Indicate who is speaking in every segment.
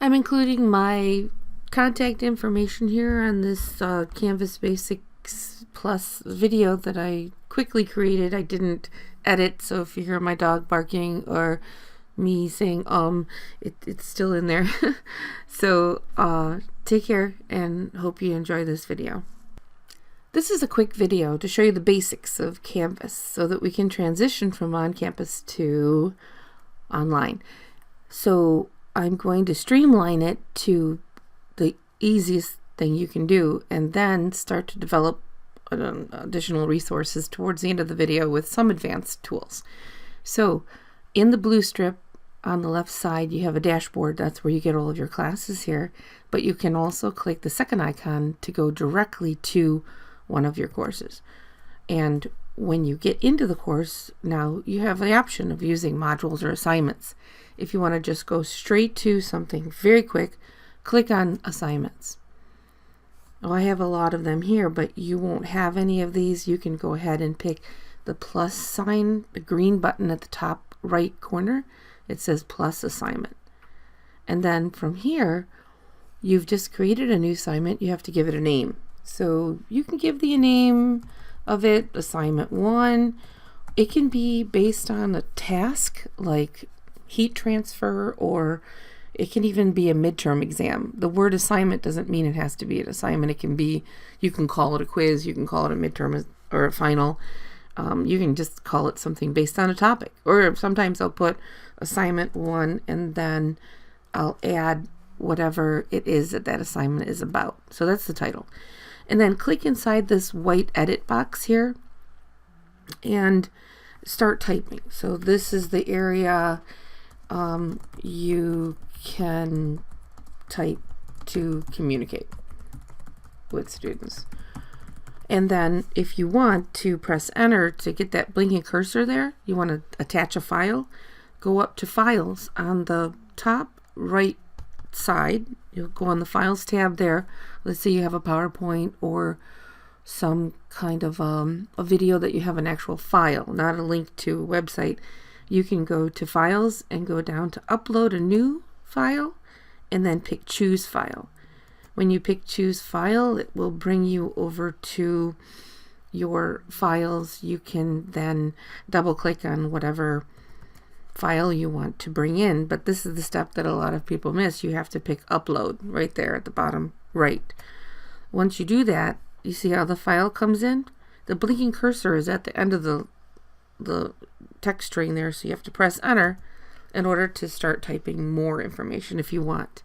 Speaker 1: I'm including my contact information here on this Canvas Basics Plus video that I quickly created. I didn't edit, so if you hear my dog barking or me saying it's still in there. So take care and hope you enjoy this video. This is a quick video to show you the basics of Canvas so that we can transition from on campus to online. So I'm going to streamline it to the easiest thing you can do and then start to develop additional resources towards the end of the video with some advanced tools. So in the blue strip on the left side, you have a dashboard. That's where you get all of your classes here. But you can also click the second icon to go directly to one of your courses. And when you get into the course, now you have the option of using modules or assignments. If you want to just go straight to something very quick, click on assignments. Oh, I have a lot of them here, but you won't have any of these. You can go ahead and pick the plus sign, the green button at the top right corner. It says plus assignment. And then from here, you've just created a new assignment. You have to give it a name. So you can give the name of it, assignment 1. It can be based on a task like heat transfer, or it can even be a midterm exam. The word assignment doesn't mean it has to be an assignment. It can be, you can call it a quiz, you can call it a midterm or a final. You can just call it something based on a topic. Or sometimes I'll put assignment 1 and then I'll add whatever it is that that assignment is about. So that's the title. And then click inside this white edit box here and start typing. So this is the area you can type to communicate with students. And then if you want to press enter to get that blinking cursor there, you want to attach a file, go up to files on the top right side. You'll go on the files tab there. Let's say you have a PowerPoint or some kind of a video that you have an actual file, not a link to a website. You can go to files and go down to upload a new file and then pick choose file. When you pick choose file, it will bring you over to your files. You can then double click on whatever file you want to bring in, but this is the step that a lot of people miss. You have to pick upload right there at the bottom right. Once you do that, you see how the file comes in? The blinking cursor is at the end of the text string there, so you have to press enter in order to start typing more information if you want.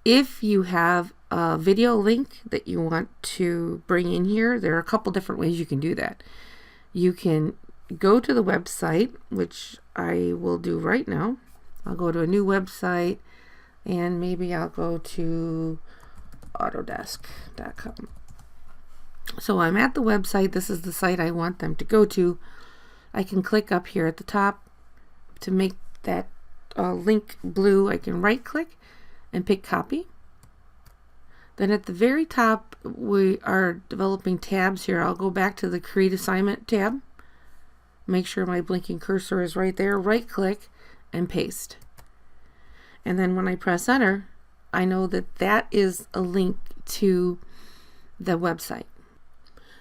Speaker 1: If you have a video link that you want to bring in here, there are a couple different ways you can do that. You can go to the website, which I will do right now. I'll go to a new website and maybe I'll go to autodesk.com. So I'm at the website. This is the site I want them to go to. I can click up here at the top to make that link blue. I can right click and pick copy. Then at the very top, we are developing tabs here. I'll go back to the create assignment tab. Make sure my blinking cursor is right there. Right click and paste. And then when I press enter, I know that that is a link to the website.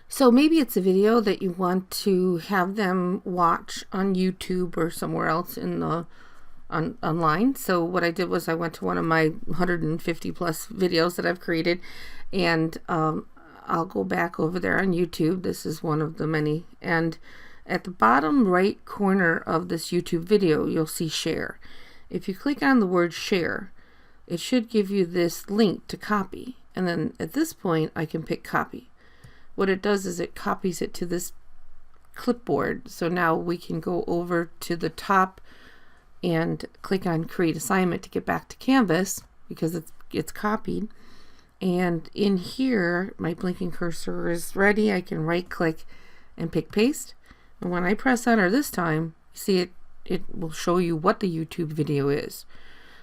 Speaker 1: So maybe it's a video that you want to have them watch on YouTube or somewhere else in the online. So what I did was I went to one of my 150 plus videos that I've created, and I'll go back over there on YouTube. This is one of the many, and at the bottom right corner of this YouTube video, you'll see share. If you click on the word share, it should give you this link to copy. And then at this point, I can pick copy. What it does is it copies it to this clipboard. So now we can go over to the top and click on create assignment to get back to Canvas because it's copied. And in here, my blinking cursor is ready. I can right click and pick paste. And when I press enter this time, see it will show you what the YouTube video is.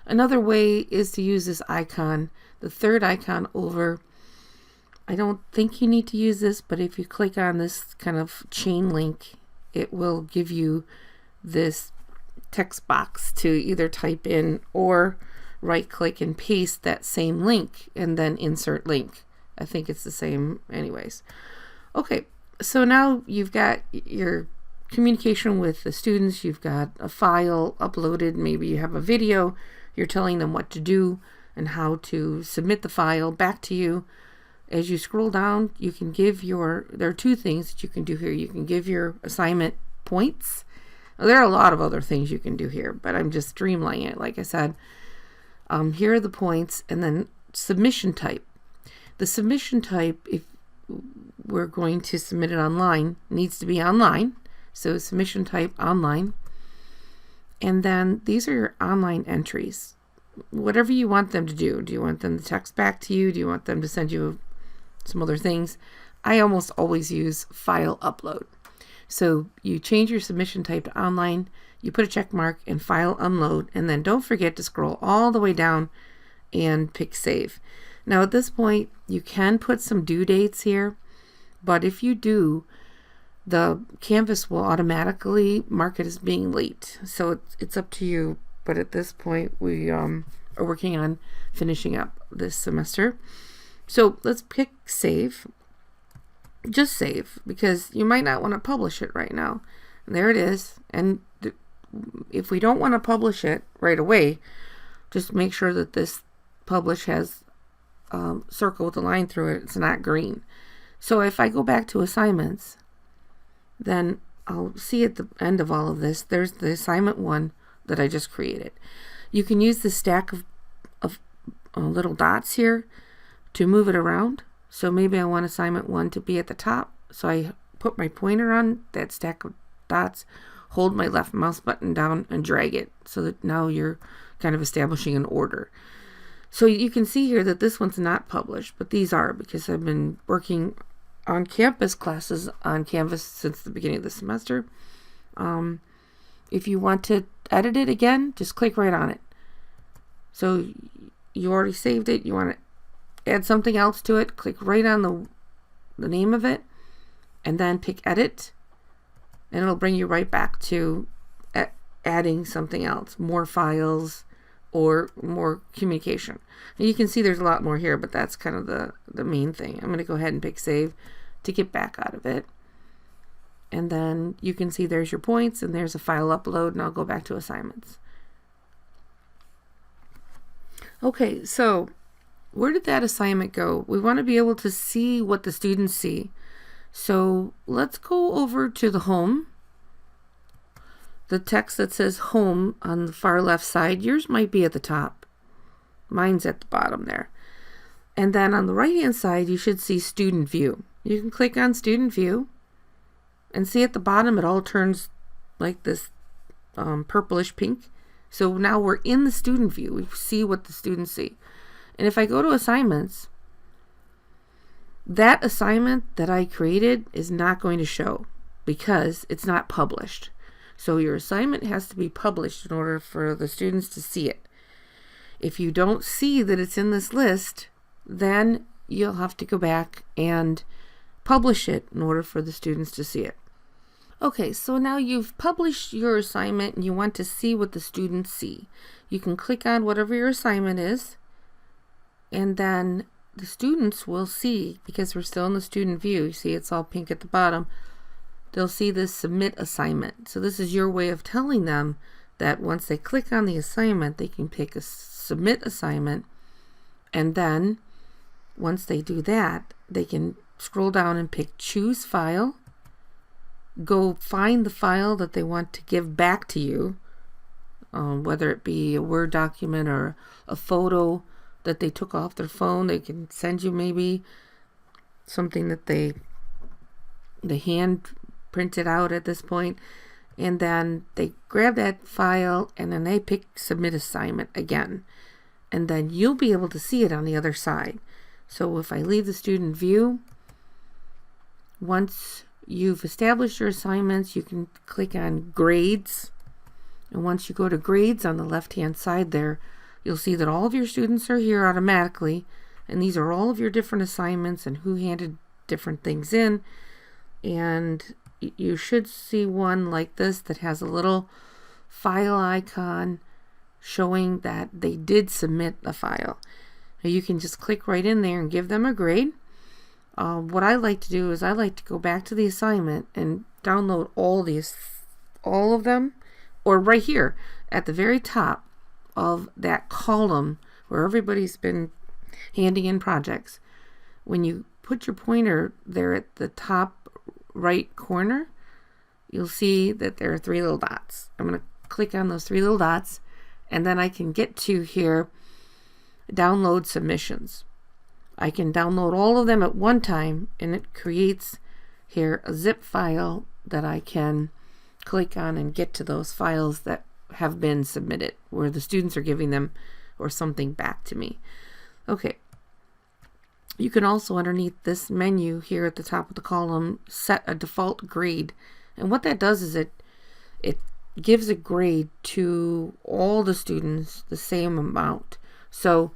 Speaker 1: Another way is to use this icon, the third icon over. I don't think you need to use this, but if you click on this kind of chain link, it will give you this text box to either type in or right click and paste that same link and then insert link. I think it's the same anyways. Okay, so now you've got your communication with the students, you've got a file uploaded, maybe you have a video, you're telling them what to do and how to submit the file back to you. As you scroll down, you can give there are two things that you can do here. You can give your assignment points. Now, there are a lot of other things you can do here, but I'm just streamlining it. Like I said, here are the points, and then submission type. The submission type, if we're going to submit it online, needs to be online. So submission type online. And then these are your online entries. Whatever you want them to do. Do you want them to text back to you? Do you want them to send you some other things? I almost always use file upload. So you change your submission type to online, you put a check mark and file upload, and then don't forget to scroll all the way down and pick save. Now at this point, you can put some due dates here, but if you do, the Canvas will automatically mark it as being late. So it's up to you. But at this point, we are working on finishing up this semester. So let's pick save. Just save, because you might not want to publish it right now. And there it is. And if we don't want to publish it right away, just make sure that this publish has a circle with a line through it. It's not green. So if I go back to assignments, then I'll see at the end of all of this, there's the assignment 1 that I just created. You can use the stack of little dots here to move it around. So maybe I want assignment 1 to be at the top. So I put my pointer on that stack of dots, hold my left mouse button down and drag it, so that now you're kind of establishing an order. So you can see here that this one's not published, but these are, because I've been working on campus classes on Canvas since the beginning of the semester. If you want to edit it again, just click right on it. So you already saved it. You want to add something else to it, click right on the name of it, and then pick edit, and it'll bring you right back to adding something else, more files or more communication. And you can see there's a lot more here, but that's kind of the main thing. I'm going to go ahead and pick save to get back out of it. And then you can see there's your points, and there's a file upload, and I'll go back to assignments. Okay, so where did that assignment go? We want to be able to see what the students see. So let's go over to the home. The text that says home on the far left side, yours might be at the top. Mine's at the bottom there. And then on the right hand side, you should see student view. You can click on student view and see at the bottom it all turns like this purplish pink. So now we're in the student view. We see what the students see. And if I go to assignments, that assignment that I created is not going to show because it's not published. So your assignment has to be published in order for the students to see it. If you don't see that it's in this list, then you'll have to go back and publish it in order for the students to see it. Okay, so now you've published your assignment and you want to see what the students see. You can click on whatever your assignment is, and then the students will see, because we're still in the student view, you see it's all pink at the bottom, they'll see this submit assignment. So this is your way of telling them that once they click on the assignment, they can pick a submit assignment, and then once they do that, they can scroll down and pick choose file, go find the file that they want to give back to you, whether it be a Word document or a photo that they took off their phone. They can send you maybe something that they hand printed out at this point, and then they grab that file and then they pick submit assignment again, and then you'll be able to see it on the other side. So if I leave the student view, once you've established your assignments, you can click on grades, and once you go to grades on the left hand side there, you'll see that all of your students are here automatically, and these are all of your different assignments and who handed different things in. And you should see one like this that has a little file icon showing that they did submit a file. Now you can just click right in there and give them a grade. What I like to do is I like to go back to the assignment and download all of them, or right here at the very top of that column where everybody's been handing in projects. When you put your pointer there at the top right corner, you'll see that there are 3 little dots. I'm going to click on those 3 little dots, and then I can get to here, download submissions. I can download all of them at one time, and it creates here a zip file that I can click on and get to those files that have been submitted, where the students are giving them or something back to me. Okay. You can also, underneath this menu here at the top of the column, set a default grade. And what that does is it gives a grade to all the students the same amount. So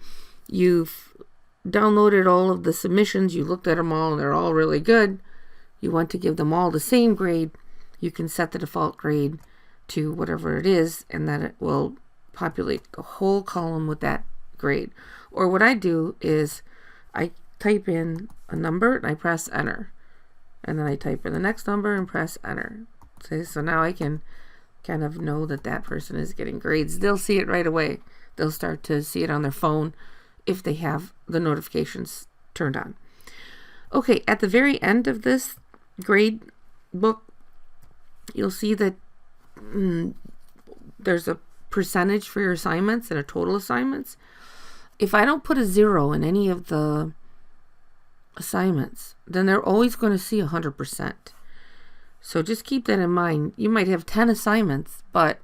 Speaker 1: you've downloaded all of the submissions, you looked at them all, and they're all really good. You want to give them all the same grade. You can set the default grade to whatever it is, and then it will populate the whole column with that grade. Or what I do is I type in a number and I press enter, and then I type in the next number and press enter. So now I can kind of know that that person is getting grades. They'll see it right away. They'll start to see it on their phone if they have the notifications turned on. Okay, at the very end of this grade book, you'll see that there's a percentage for your assignments and a total assignments. If I don't put a 0 in any of the assignments, then they're always going to see 100%. So just keep that in mind. You might have 10 assignments, but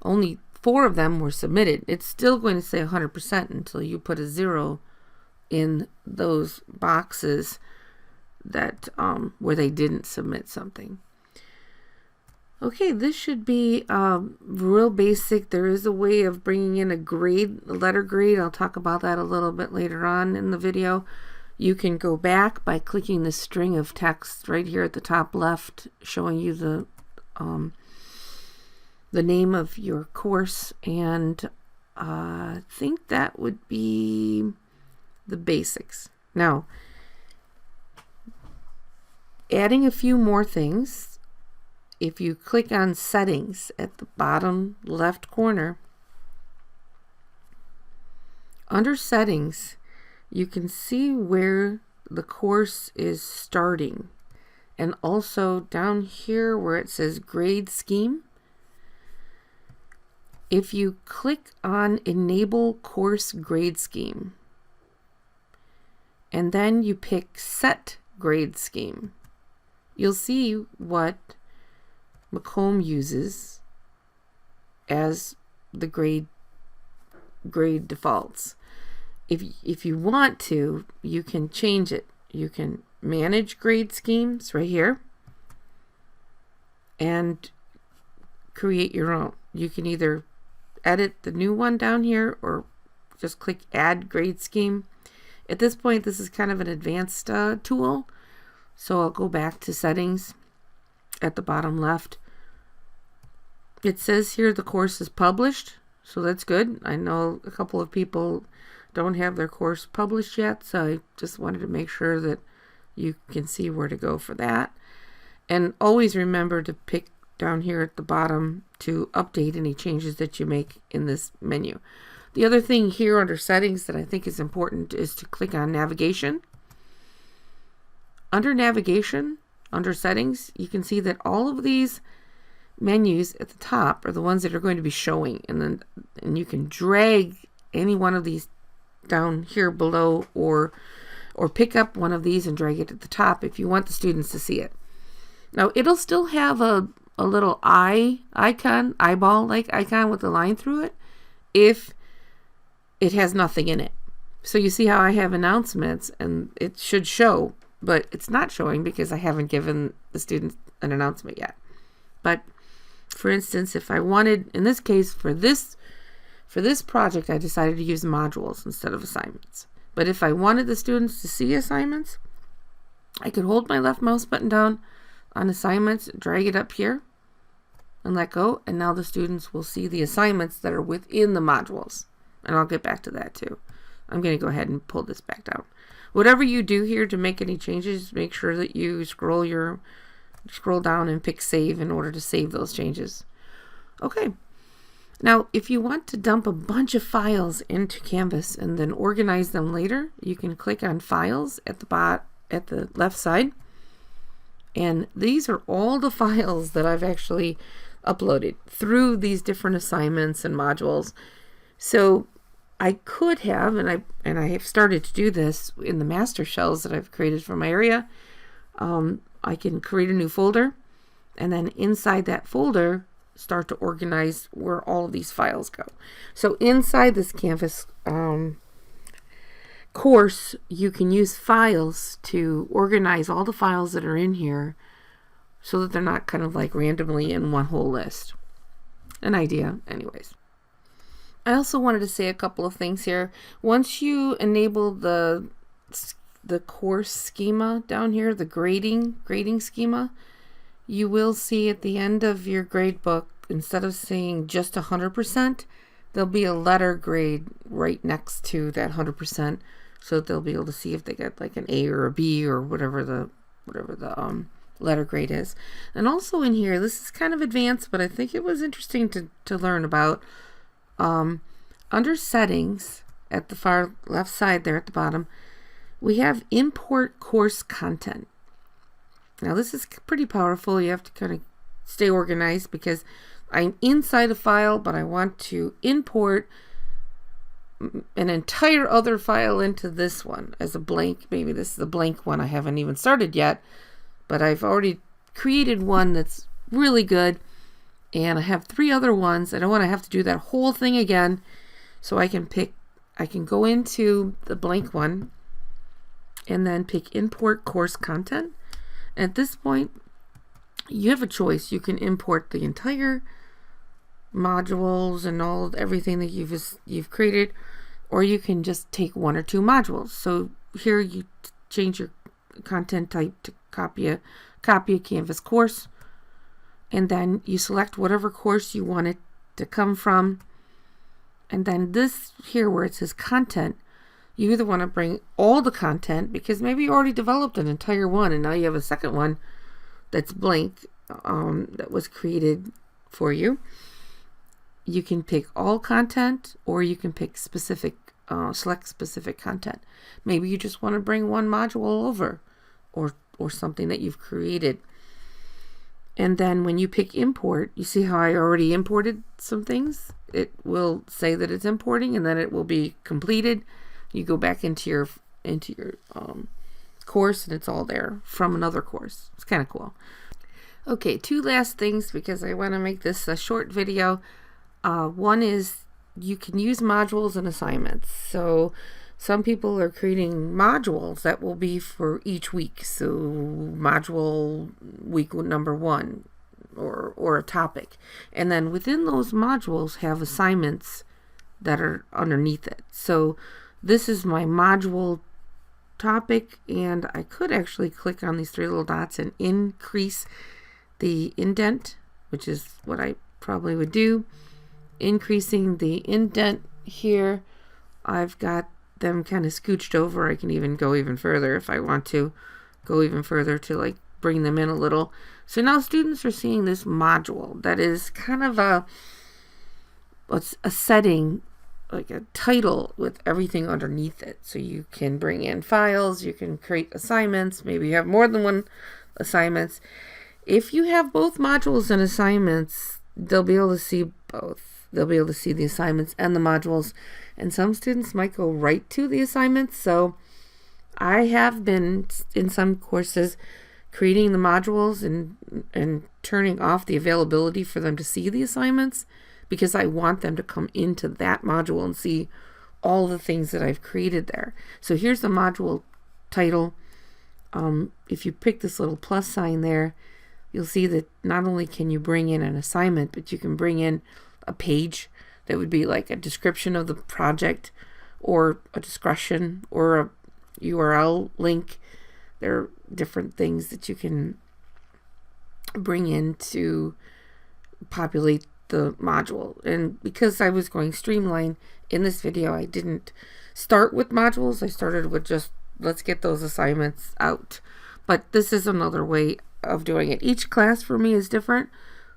Speaker 1: only 4 of them were submitted. It's still going to say 100% until you put a 0 in those boxes that where they didn't submit something. Okay, this should be real basic. There is a way of bringing in a grade, a letter grade. I'll talk about that a little bit later on in the video. You can go back by clicking the string of text right here at the top left, showing you the name of your course, and I think that would be the basics. Now, adding a few more things. If you click on settings at the bottom left corner, under settings, you can see where the course is starting. And also down here where it says grade scheme, if you click on enable course grade scheme, and then you pick set grade scheme, you'll see what Macomb uses as the grade defaults. If you want to, you can change it. You can manage grade schemes right here and create your own. You can either edit the new one down here or just click add grade scheme. At this point, this is kind of an advanced tool, so I'll go back to settings at the bottom left. It says here the course is published, so that's good. I know a couple of people don't have their course published yet, so I just wanted to make sure that you can see where to go for that. And always remember to pick down here at the bottom to update any changes that you make in this menu. The other thing here under settings that I think is important is to click on navigation. Under navigation, under settings, you can see that all of these menus at the top are the ones that are going to be showing, and you can drag any one of these down here below, or pick up one of these and drag it at the top if you want the students to see it. Now it'll still have a little eyeball like icon with a line through it if it has nothing in it. So you see how I have announcements and it should show, but it's not showing because I haven't given the students an announcement yet. But for instance, if I wanted, in this case, for this project, I decided to use modules instead of assignments. But if I wanted the students to see assignments, I could hold my left mouse button down on assignments, drag it up here, and let go. And now the students will see the assignments that are within the modules. And I'll get back to that too. I'm going to go ahead and pull this back down. Whatever you do here to make any changes, make sure that you scroll down and pick save in order to save those changes. Okay. Now, if you want to dump a bunch of files into Canvas and then organize them later, you can click on Files at the left side. And these are all the files that I've actually uploaded through these different assignments and modules. So I could have, and I have started to do this in the master shells that I've created for my area. I can create a new folder, and then inside that folder, start to organize where all of these files go. So inside this Canvas course, you can use files to organize all the files that are in here so that they're not kind of like randomly in one whole list. An idea, anyways. I also wanted to say a couple of things here. Once you enable the course schema down here, the grading schema, you will see at the end of your grade book, instead of saying just 100%, there'll be a letter grade right next to that 100%, so that they'll be able to see if they get like an A or a B or whatever the letter grade is. And also in here, this is kind of advanced, but I think it was interesting to learn about. Under settings at the far left side there at the bottom, we have import course content. Now this is pretty powerful. You have to kind of stay organized because I'm inside a file, but I want to import an entire other file into this one as a blank. Maybe this is a blank one I haven't even started yet, but I've already created one that's really good, and I have 3 other ones. I don't want to have to do that whole thing again, so I can go into the blank one and then pick import course content. At this point, you have a choice. You can import the entire modules and everything that you've created, or you can just take 1 or 2 modules. So here you change your content type to copy a Canvas course, and then you select whatever course you want it to come from. And then this here where it says content, you either want to bring all the content, because maybe you already developed an entire one and now you have a second one that's blank, that was created for you. You can pick all content, or you can pick select specific content. Maybe you just want to bring one module over, or something that you've created. And then when you pick import, you see how I already imported some things? It will say that it's importing, and then it will be completed. You go back into your course, and it's all there from another course. It's kind of cool. Okay, 2 last things because I want to make this a short video. One is you can use modules and assignments. So some people are creating modules that will be for each week. So module week number 1 or a topic. And then within those modules have assignments that are underneath it. So this is my module topic, and I could actually click on these 3 little dots and increase the indent, which is what I probably would do. Increasing the indent here, I've got them kind of scooched over. I can even go even further if I want to go even further to like bring them in a little. So now students are seeing this module that is kind of a setting, like a title with everything underneath it. So you can bring in files, you can create assignments, maybe you have more than one assignments. If you have both modules and assignments, they'll be able to see both. They'll be able to see the assignments and the modules, and some students might go right to the assignments. So I have been in some courses creating the modules and turning off the availability for them to see the assignments, because I want them to come into that module and see all the things that I've created there. So here's the module title. If you pick this little plus sign there, you'll see that not only can you bring in an assignment, but you can bring in a page that would be like a description of the project, or a discussion, or a URL link. There are different things that you can bring in to populate the module. And because I was going streamline in this video, I didn't start with modules. I started with just let's get those assignments out. But this is another way of doing it. Each class for me is different.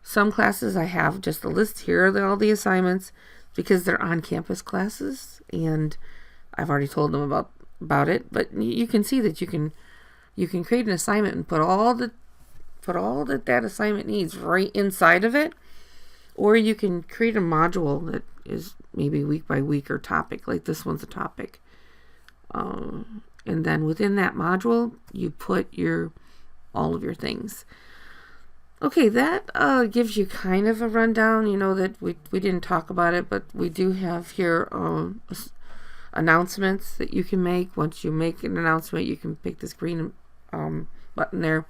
Speaker 1: Some classes I have just a list. Here are all the assignments because they're on-campus classes, and I've already told them about it. But you can see that you can create an assignment and put all that assignment needs right inside of it, or you can create a module that is maybe week by week or topic, like this one's a topic. And then within that module, you put all of your things. Okay, that gives you kind of a rundown. You know that we didn't talk about it, but we do have here announcements that you can make. Once you make an announcement, you can pick this green button there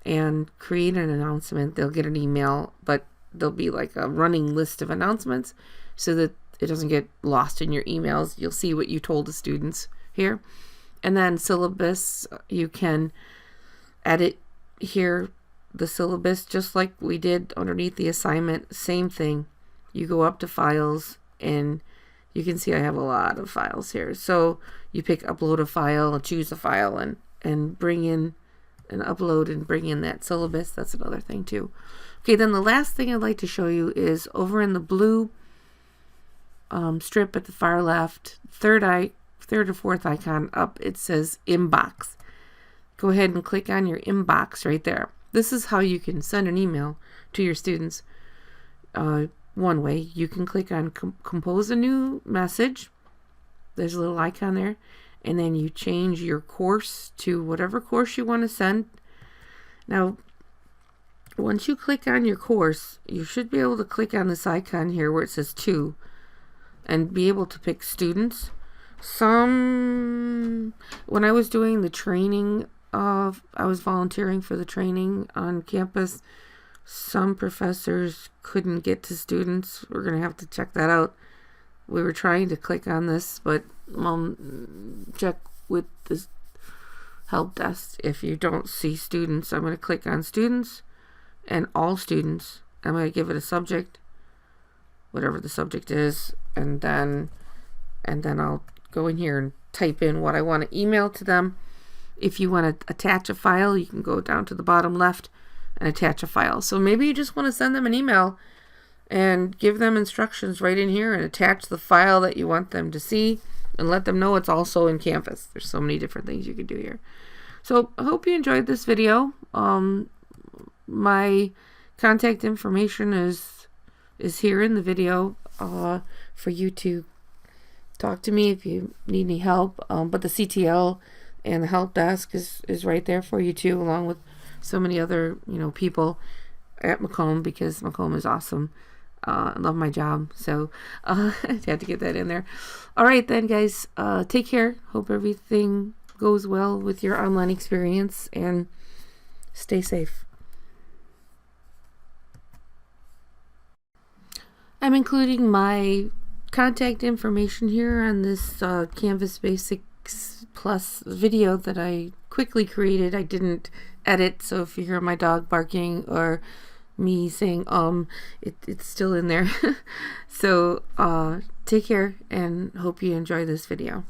Speaker 1: and create an announcement. They'll get an email, but there'll be like a running list of announcements so that it doesn't get lost in your emails. You'll see what you told the students here. And then syllabus, you can edit here the syllabus just like we did underneath the assignment. Same thing. You go up to files and you can see I have a lot of files here. So you pick upload a file and choose a file and bring in and upload and bring in that syllabus. That's another thing too. Okay, then the last thing I'd like to show you is over in the blue strip at the far left, third or fourth icon up, it says inbox. Go ahead and click on your inbox right there. This is how you can send an email to your students. One way, you can click on compose a new message. There's a little icon there. And then you change your course to whatever course you want to send. Now, once you click on your course, you should be able to click on this icon here where it says to and be able to pick students. When I was doing the training, I was volunteering for the training on campus. Some professors couldn't get to students. We're going to have to check that out. We were trying to click on this, but check with the help desk if you don't see students. I'm going to click on students and all students. I'm going to give it a subject, whatever the subject is, and then I'll go in here and type in what I want to email to them. If you want to attach a file, you can go down to the bottom left and attach a file. So maybe you just want to send them an email and give them instructions right in here and attach the file that you want them to see and let them know it's also in Canvas. There's so many different things you can do here. So I hope you enjoyed this video. My contact information is here in the video for you to talk to me if you need any help. But the CTL and the help desk is right there for you too, along with so many other people at Macomb, because Macomb is awesome. I love my job, so I had to get that in there. All right then, guys, take care. Hope everything goes well with your online experience, and stay safe. I'm including my contact information here on this Canvas Basics Plus video that I quickly created. I didn't edit, so if you hear my dog barking or me saying it's still in there. So take care and hope you enjoy this video.